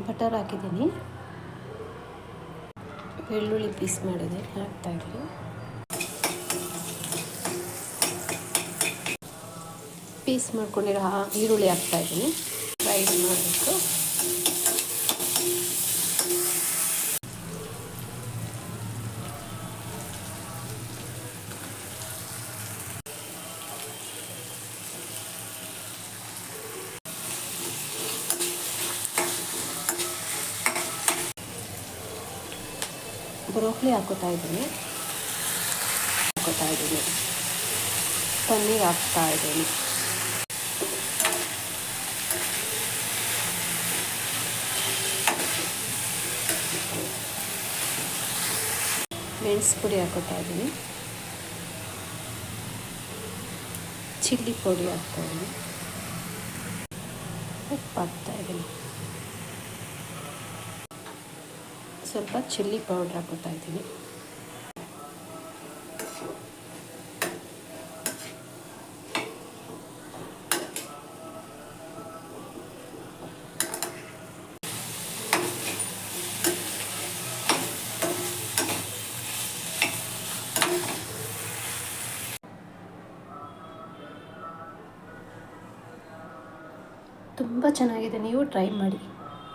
Butter ಹಾಕಿದ್ದೀನಿ, ಬೆಳ್ಳುಳ್ಳಿ piece ಮಾಡಿದೆ ಹಾಕ್ತಾಯಿದ್ದೀನಿ, ಪೀಸ್ ಮಾಡ್ಕೊಂಡಿರೋ ಈರುಳ್ಳಿ ಹಾಕ್ತಾಯಿದ್ದೀನಿ, ಫ್ರೈ ಮಾಡಬೇಕು. ಬ್ರೋಕ್ಲಿ ಹಾಕೋತಾ ಇದ್ದೀನಿ, ಪನ್ನೀರ್ ಹಾಕ್ತಾ ಇದ್ದೀನಿ, ಮೆಣಸು ಪುಡಿ ಹಾಕೋತಾ ಇದ್ದೀನಿ, ಚಿಲ್ಲಿ ಪುಡಿ ಹಾಕ್ತಾಯಿದ್ದೀನಿ, ಉಪ್ಪು ಹಾಕ್ತಾಯಿದ್ದೀನಿ, ಸ್ವಲ್ಪ ಚಿಲ್ಲಿ ಪೌಡ್ರ್ ಹಾಕೋತಾ ಇದ್ದೀನಿ. ತುಂಬ ಚೆನ್ನಾಗಿದೆ, ನೀವು ಟ್ರೈ ಮಾಡಿ.